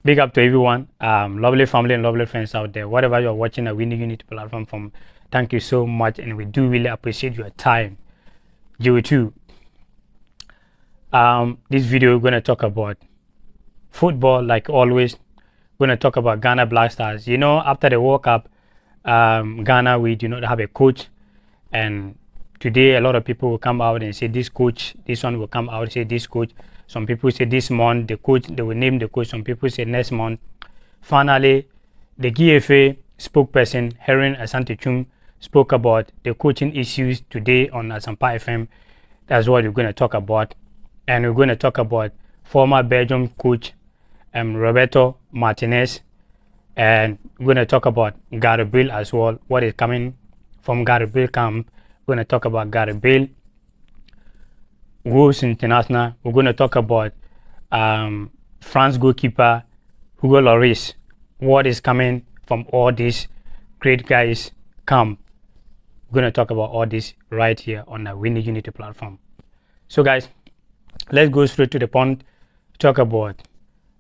Big up to everyone, lovely family and lovely friends out there. Whatever you're watching a Winning Unity platform from, thank you so much, and we do really appreciate your time. You too. This video we're gonna talk about football, like always. We're gonna talk about Ghana Black Stars. You know, after the World Cup, Ghana, we do not have a coach, and today a lot of people will come out and say this coach, this one will come out and say this coach. Some people say this month the coach, they will name the coach. Some people say next month. Finally, the GFA spokesperson Herin Asante-Chum spoke about the coaching issues today on Asampa FM. That's what we're going to talk about, and we're going to talk about former Belgium coach Roberto Martinez, and we're going to talk about Gareth Bale as well. What is coming from Gareth Bale camp? We're going to talk about Gareth Bale. Wolves International. We're going to talk about France goalkeeper Hugo Lloris. What is coming from all these great guys camp? We're going to talk about all this right here on the Winning Unity platform. So guys, let's go straight to the point. Talk about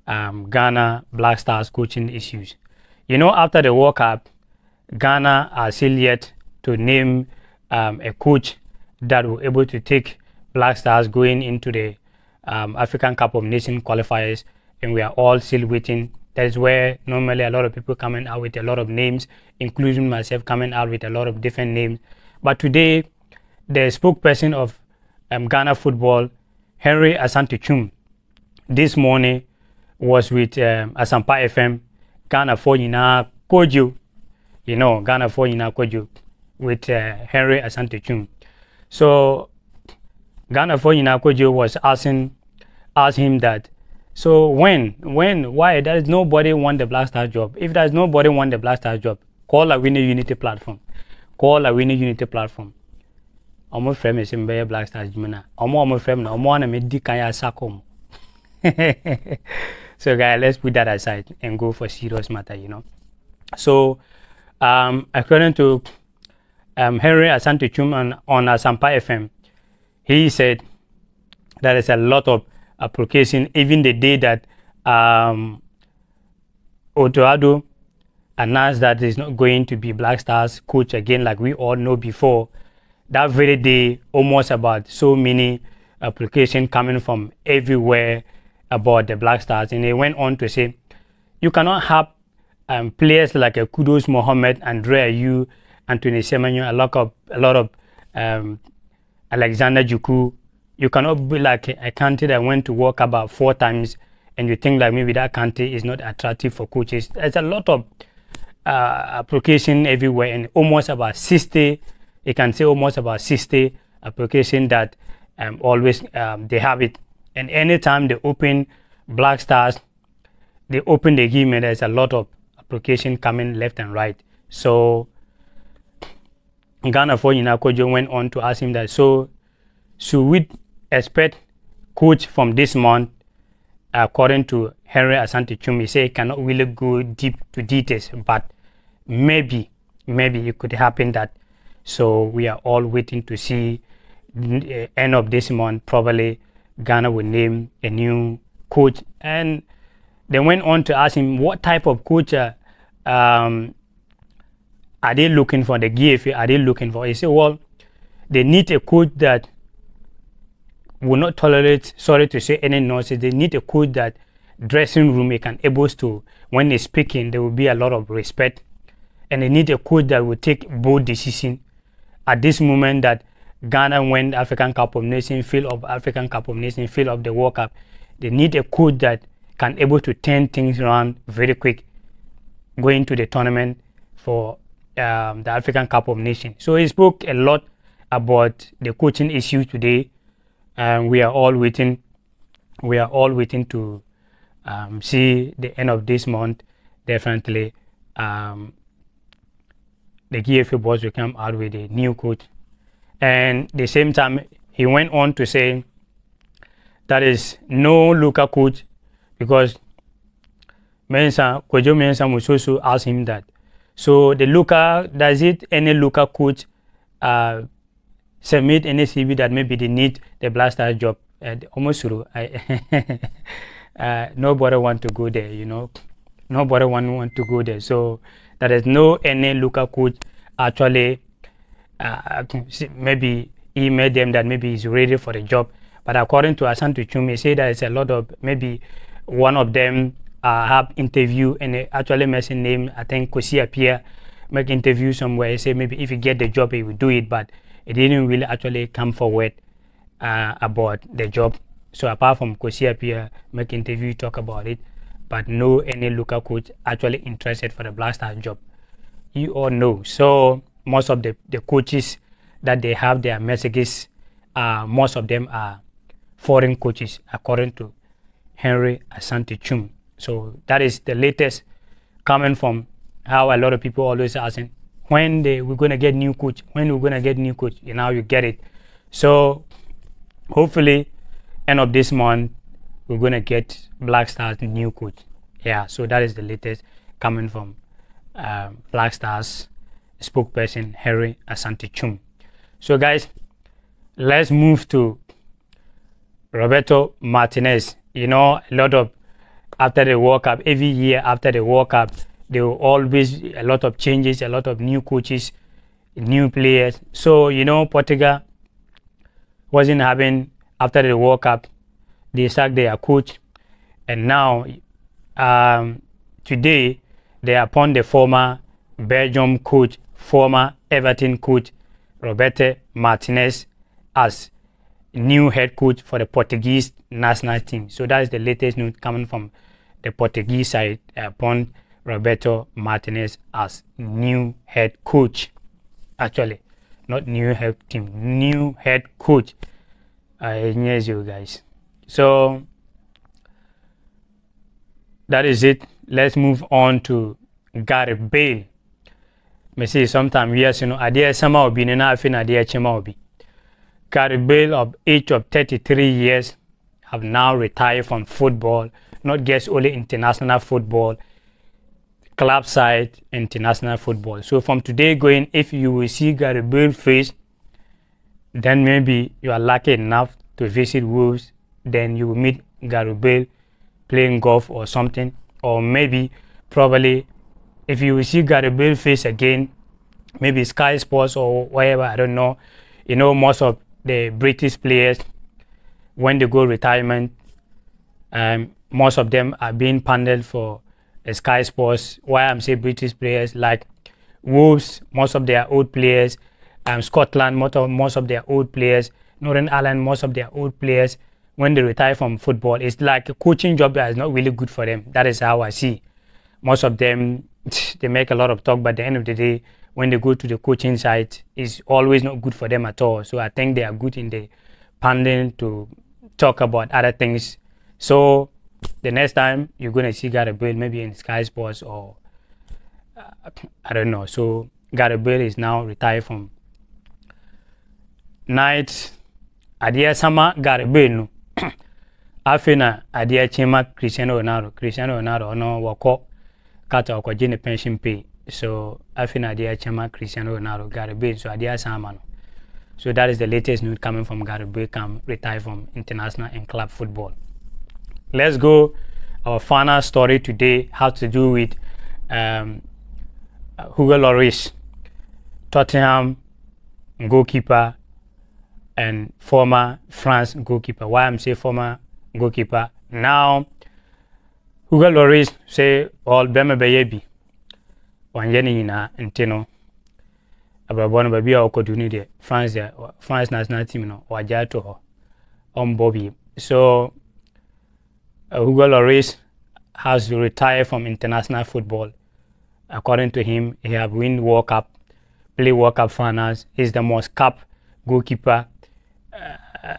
Ghana Black Stars coaching issues. You know, after the World Cup, Ghana are still yet to name a coach that will able to take Black Stars going into the African Cup of Nations qualifiers, and we are all still waiting. That is where normally a lot of people coming out with a lot of names, including myself coming out with a lot of different names. But today, the spokesperson of Ghana football, Herin Asante-Chum, this morning was with Asampa FM, Ghana for Yina Kojo, you know, Ghana for Yina Kojo, with Herin Asante-Chum. So Ghana for Yina Kojo was asked him that, so why does nobody want the Black Star job? If there's nobody want the Black Star job, call a Winning Unity platform. Call a Winning Unity platform. Omo frame is in Black Stars Jimena. Omo frame na omo na me di kanya sakom. So guys, let's put that aside and go for serious matter, you know. So according to Herin Asante-Chum on Asampa FM, he said there is a lot of application. Even the day that Otoado announced that he's not going to be Black Stars coach again, like we all know before, that very day, almost about so many applications coming from everywhere about the Black Stars. And he went on to say, you cannot have players like Kudos Mohammed, Andre Ayew, Anthony Semenyo, a lot of Alexander Juku. You cannot be like a country that went to work about 4 times and you think like maybe that country is not attractive for coaches. There's a lot of application everywhere, and almost about 60, you can say almost about 60 application that always they have it. And anytime they open Black Stars, they open the game, and there's a lot of application coming left and right. So Ghana for Yina Kojo went on to ask him that, so should we expect coach from this month? According to Herin Asante-Chum, he said he cannot really go deep to details, but maybe it could happen that. So we are all waiting to see end of this month, probably Ghana will name a new coach. And they went on to ask him what type of coach are they looking for, the GFA are they looking for? He said, well, they need a coach that will not tolerate, sorry to say, any nonsense. They need a coach that dressing room he can able to, when he's speaking, there will be a lot of respect. And they need a coach that will take bold decisions. At this moment that Ghana went African Cup of Nations, field of African Cup of Nations, field of the World Cup, they need a coach that can able to turn things around very quick, going to the tournament for the African Cup of Nations. So he spoke a lot about the coaching issues today, and we are all waiting. We are all waiting to see the end of this month. Definitely, the GFA boss will come out with a new coach. And the same time, he went on to say that is no local coach, because Kojo Mensah Musoso asked him that. So the local, does it any local coach submit any CV that maybe they need the Black Stars job? Almost through. nobody want to go there, you know. Nobody want to go there. So there is no any local coach actually maybe he made them that maybe he's ready for the job. But according to Asante Chum, he said there's a lot of, maybe one of them have interview and they actually mentioned name, I think Kosi Apia make interview somewhere. He said maybe if he get the job he will do it, but it didn't really actually come forward about the job. So apart from Kosi Apia make interview talk about it, but no any local coach actually interested for the Black Stars job. You all know. So most of the coaches that they have their messages, most of them are foreign coaches, according to Henry Asante Chum. So that is the latest coming from how a lot of people always asking, when we're going to get new coach, when we're going to get new coach, you know, you get it. So hopefully end of this month, we're going to get Black Stars new coach. Yeah, so that is the latest coming from Black Stars spokesperson Henry Asante Chum. So guys, let's move to Roberto Martinez. You know, a lot of, after the World Cup, every year after the World Cup, there will always a lot of changes, a lot of new coaches, new players. So, you know, Portugal wasn't having, after the World Cup, they sacked their coach. And now, today, they appoint the former Belgium coach, former Everton coach, Roberto Martinez, as new head coach for the Portuguese national team. So that is the latest news coming from the Portuguese side, upon Roberto Martinez as new head coach. Actually, not new head team, new head coach. Yes, you guys. So that is it. Let's move on to Gareth Bale. Me say sometime yes, you know, idea sama obi ne na afi na idea chema obi. Gareth Bale, of age of 33 years, have now retired from football, not just only international football, club side, international football. So from today going, if you will see Gareth Bale face, then maybe you are lucky enough to visit Wolves, then you will meet Gareth Bale playing golf or something, or maybe probably if you will see Gareth Bale face again, maybe Sky Sports or whatever, I don't know. You know, most of the British players, when they go retirement, most of them are being paneled for Sky Sports. Why I'm saying British players, like Wolves, most of their old players, Scotland, most of their old players, Northern Ireland, most of their old players, when they retire from football, it's like a coaching job that is not really good for them. That is how I see. Most of them, they make a lot of talk, but at the end of the day, when they go to the coaching side, it's always not good for them at all. So I think they are good in the panel to talk about other things. So the next time you're going to see Gareth Bale, maybe in Sky Sports or I don't know. So Gareth Bale is now retired from night. Adia sama Gareth Bale no. Afina adia chema Cristiano Ronaldo no wako kata wako jine pension pay. So afina adia chema Cristiano Ronaldo Gareth Bale so adia sama no. So that is the latest news coming from Gareth Bale, retired from international and club football. Let's go. Our final story today has to do with Hugo Lloris, Tottenham goalkeeper and former France goalkeeper. Why I'm saying former goalkeeper? Now, Hugo Lloris say all bema bayebi. Wanjeni ina intino. Ababona babi a okoduni de France national team no wajato ho on Bobby. So Hugo Lloris has to retire from international football. According to him, he have won World Cup, play World Cup finals. He's the most cap goalkeeper.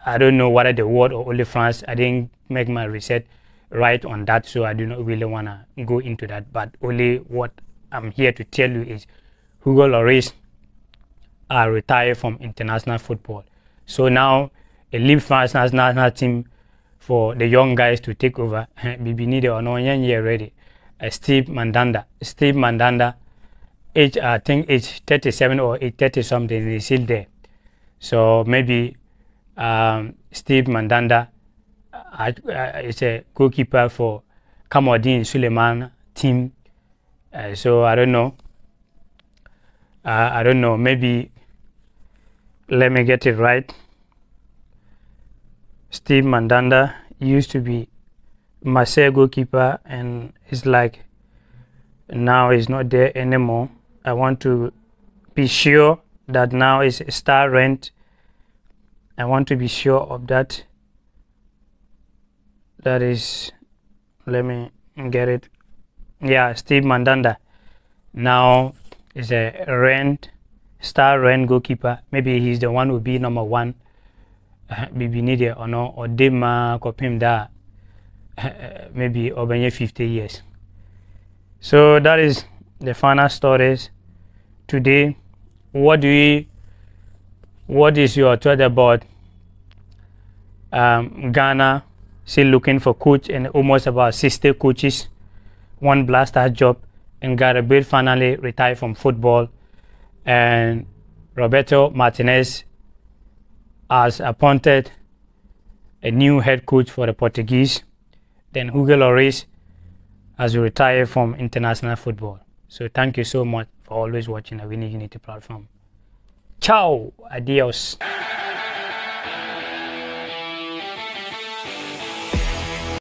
I don't know whether the world or only France. I didn't make my research right on that, so I do not really want to go into that. But only what I'm here to tell you is Hugo Lloris are retired from international football. So now a leave France national team for the young guys to take over. Bibi need or no year ready. Steve Mandanda, age I think age 37 or 30 something is still there. So maybe Steve Mandanda is a goalkeeper for Kamaldeen Suleiman team. So I don't know. I don't know. Maybe let me get it right. Steve Mandanda used to be Marseille goalkeeper, and it's like now he's not there anymore. I want to be sure that now is Star Rent. I want to be sure of that. That is, let me get it. Yeah, Steve Mandanda now is a Star Rent goalkeeper. Maybe he's the one who will be number one. Maybe needed or no, or Dema Kopim da maybe over 50 years. So that is the final stories today. What is your thought about Ghana still looking for coach and almost about 60 coaches, one blaster job, and Gareth Bale finally retired from football, and Roberto Martinez has appointed a new head coach for the Portuguese. Then Hugo Lloris has retired from international football. So thank you so much for always watching the Winning Unity platform. Ciao, adios.